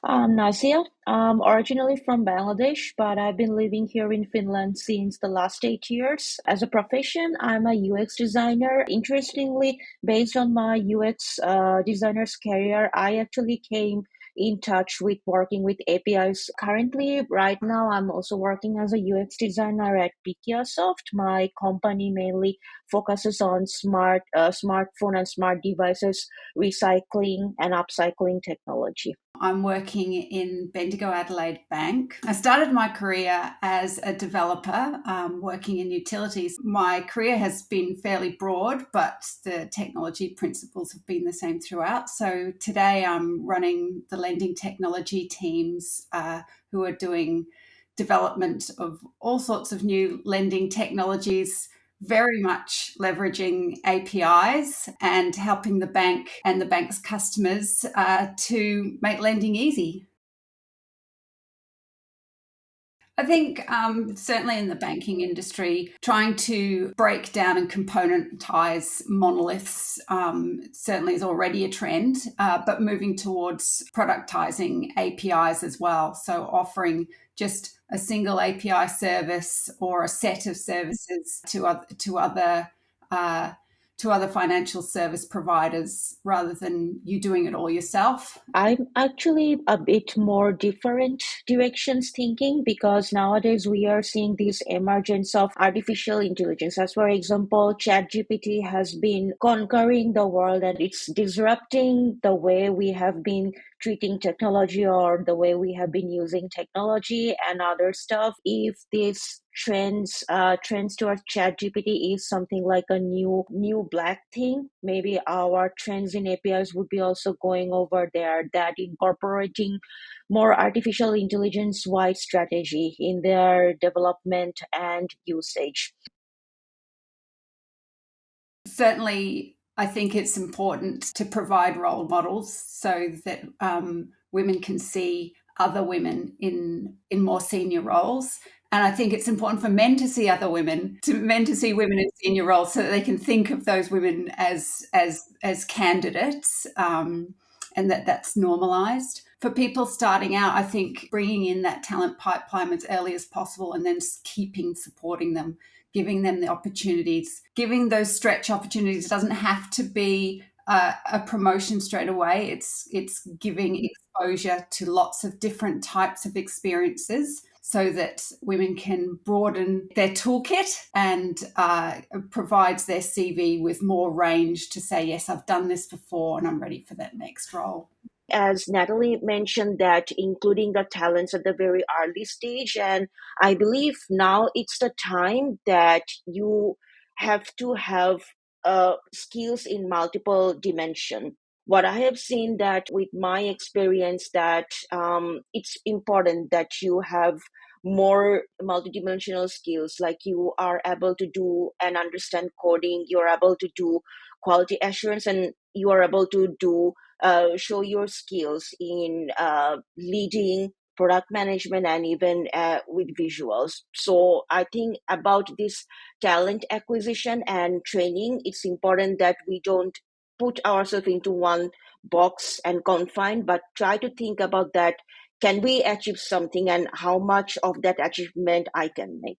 Nasia. I'm originally from Bangladesh, but I've been living here in Finland since the last 8 years. As a profession, I'm a UX designer. Interestingly, based on my UX designer's career, I actually came in touch with working with APIs. Currently, right now, I'm also working as a UX designer at Pikiasoft. My company mainly focuses on smartphone and smart devices recycling and upcycling technology. I'm working in Bendigo Adelaide Bank. I started my career as a developer working in utilities. My career has been fairly broad, but the technology principles have been the same throughout. So today I'm running the lending technology teams who are doing development of all sorts of new lending technologies, very much leveraging APIs and helping the bank and the bank's customers to make lending easy. I think certainly in the banking industry, trying to break down and componentize monoliths certainly is already a trend, but moving towards productizing APIs as well. So offering just a single API service or a set of services uh, to other financial service providers rather than you doing it all yourself. I'm actually a bit more different directions thinking because nowadays we are seeing this emergence of artificial intelligence. As for example, ChatGPT has been conquering the world and it's disrupting the way we have been treating technology or the way we have been using technology and other stuff. If this trends towards chat gpt is something like a new black thing, maybe our trends in apis would be also going over there, that incorporating more artificial intelligence wide strategy in their development and usage. Certainly, I think it's important to provide role models so that women can see other women in more senior roles. And I think it's important for men to see other women, to men to see women in senior roles, so that they can think of those women as candidates, and that's normalised. For people starting out, I think bringing in that talent pipeline as early as possible, and then keeping supporting them, giving them the opportunities, giving those stretch opportunities. It doesn't have to be a promotion straight away. It's giving exposure to lots of different types of experiences so that women can broaden their toolkit and provides their CV with more range to say, yes, I've done this before and I'm ready for that next role. As Natalie mentioned, that including the talents at the very early stage. And I believe now it's the time that you have to have skills in multiple dimension. What I have seen that with my experience that it's important that you have more multidimensional skills, like you are able to do and understand coding, you're able to do quality assurance, and you are able to do show your skills in leading product management and even with visuals. So I think about this talent acquisition and training, it's important that we don't put ourselves into one box and confine, but try to think about that. Can we achieve something and how much of that achievement I can make?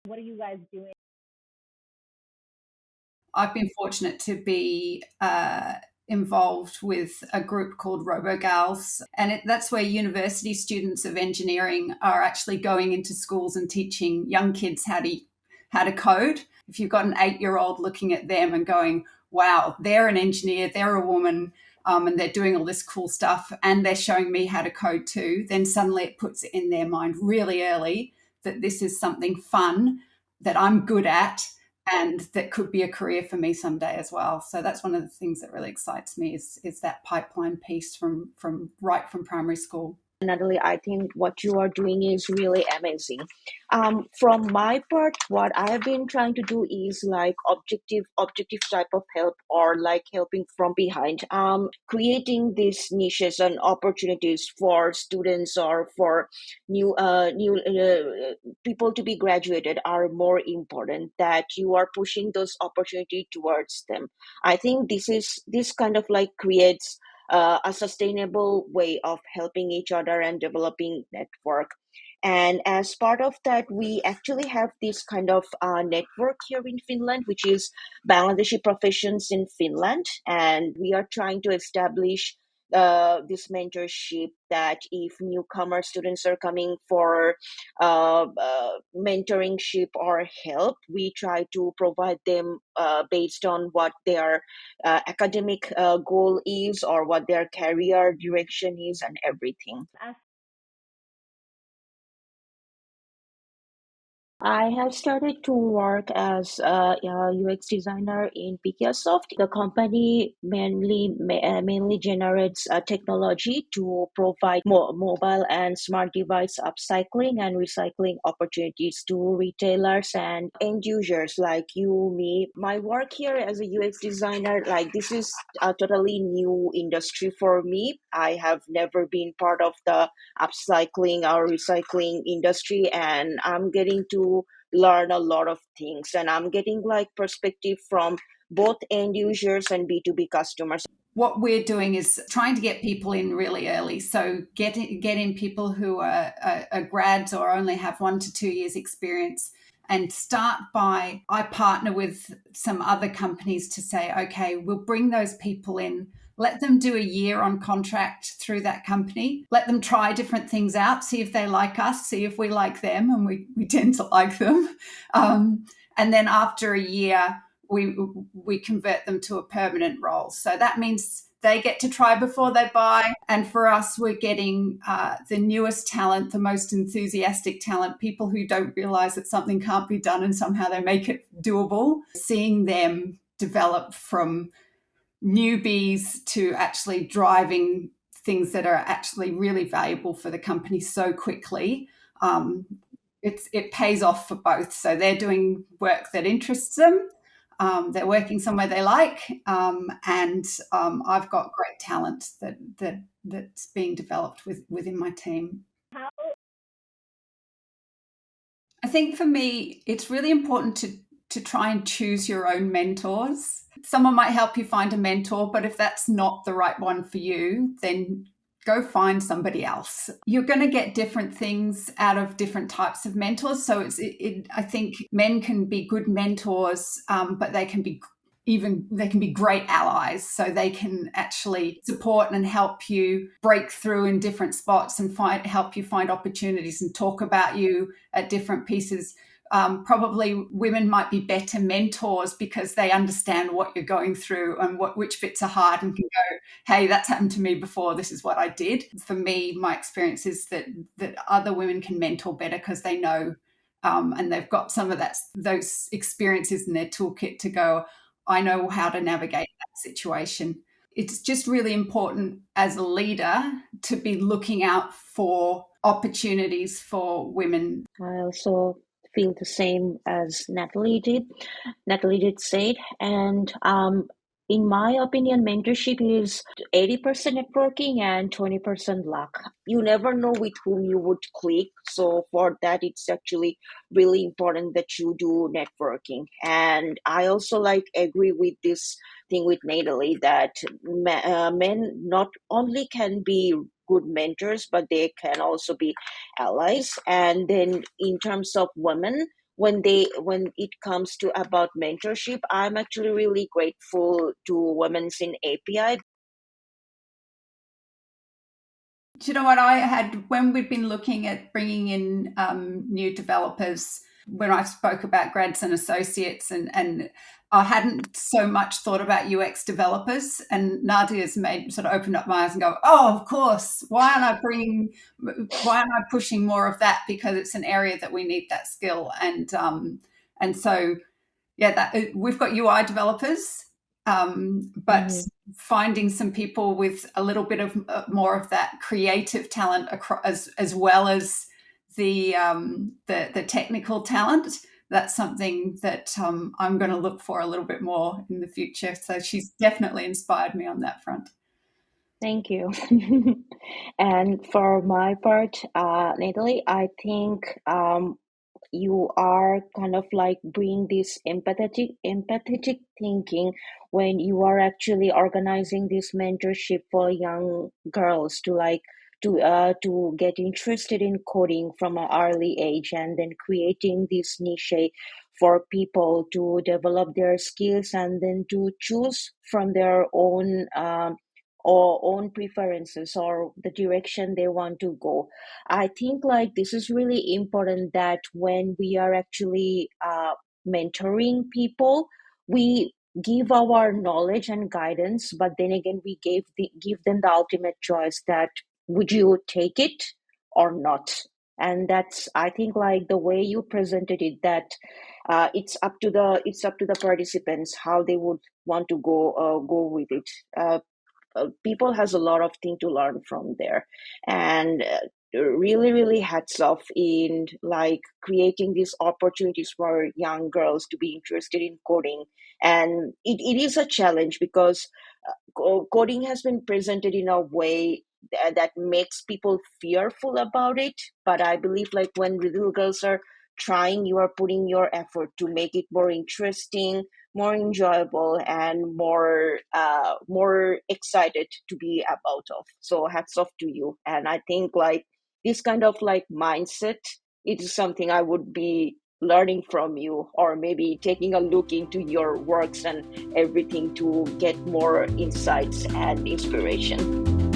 What are you guys doing? I've been fortunate to be involved with a group called RoboGals, and that's where university students of engineering are actually going into schools and teaching young kids how to code. If you've got an 8-year-old looking at them and going, "Wow, they're an engineer, they're a woman." And they're doing all this cool stuff, and they're showing me how to code too. Then suddenly it puts it in their mind really early that this is something fun that I'm good at, and that could be a career for me someday as well. So that's one of the things that really excites me is that pipeline piece from right from primary school. Natalie, I think what you are doing is really amazing. From my part, what I have been trying to do is like objective type of help or like helping from behind. Creating these niches and opportunities for students or for new people to be graduated are more important. That you are pushing those opportunity towards them. I think this kind of like creates a sustainable way of helping each other and developing network. And as part of that, we actually have this kind of network here in Finland, which is Bangladeshi Professions in Finland. And we are trying to establish this mentorship that if newcomer students are coming for mentoringship or help, we try to provide them based on what their academic goal is or what their career direction is and everything. I have started to work as a UX designer in Picassoft. The company mainly generates technology to provide mobile and smart device upcycling and recycling opportunities to retailers and end users like you, me. My work here as a UX designer, like this is a totally new industry for me. I have never been part of the upcycling or recycling industry, and I'm getting to learn a lot of things, and I'm getting like perspective from both end users and B2B customers. What we're doing is trying to get people in really early. So get in people who are grads or only have 1 to 2 years experience, and start by, I partner with some other companies to say, okay, we'll bring those people in, let them do a year on contract through that company, let them try different things out, see if they like us, see if we like them, and we tend to like them. And then after a year, we convert them to a permanent role. So that means they get to try before they buy. And for us, we're getting the newest talent, the most enthusiastic talent, people who don't realize that something can't be done and somehow they make it doable. Seeing them develop from newbies to actually driving things that are actually really valuable for the company so quickly. It pays off for both. So they're doing work that interests them. They're working somewhere they like, and I've got great talent that's being developed within my team. I think for me, it's really important to try and choose your own mentors. Someone might help you find a mentor, but if that's not the right one for you, then go find somebody else. You're going to get different things out of different types of mentors. So I think men can be good mentors, but they can be great allies. So they can actually support and help you break through in different spots and help you find opportunities and talk about you at different pieces. Probably women might be better mentors because they understand what you're going through and which bits are hard, and can go, hey, that's happened to me before, this is what I did. For me, my experience is that other women can mentor better because they know, and they've got some of those experiences in their toolkit to go, I know how to navigate that situation. It's just really important as a leader to be looking out for opportunities for women. I also feel the same as Natalie did. Natalie did say, and in my opinion, mentorship is 80% networking and 20% luck. You never know with whom you would click. So for that, it's actually really important that you do networking. And I also like agree with this thing with Natalie that men not only can be good mentors, but they can also be allies. And then in terms of women, when it comes to about mentorship, I'm actually really grateful to Women's in API. Do you know what I had when we've been looking at bringing in new developers? When I spoke about grads and associates, and I hadn't so much thought about UX developers, and Nadia's made sort of opened up my eyes and go, oh, of course, why aren't I pushing more of that, because it's an area that we need that skill. And so yeah, that we've got UI developers, but finding some people with a little bit of more of that creative talent as well as the technical talent. That's something that I'm going to look for a little bit more in the future. So she's definitely inspired me on that front. Thank you. And for my part, Natalie, I think you are kind of like bring this empathetic thinking when you are actually organizing this mentorship for young girls to like to get interested in coding from an early age, and then creating this niche for people to develop their skills and then to choose from their own or own preferences or the direction they want to go. I think like this is really important that when we are actually mentoring people, we give our knowledge and guidance, but then again we give them the ultimate choice that would you take it or not. And that's, I think, like the way you presented it, that it's up to the participants how they would want to go with it. People has a lot of thing to learn from there, and really really hats off in like creating these opportunities for young girls to be interested in coding. And it is a challenge because coding has been presented in a way that makes people fearful about it, but I believe like when little girls are trying, you are putting your effort to make it more interesting, more enjoyable, and more excited to be about of. So hats off to you. And I think like this kind of like mindset, it is something I would be learning from you, or maybe taking a look into your works and everything to get more insights and inspiration.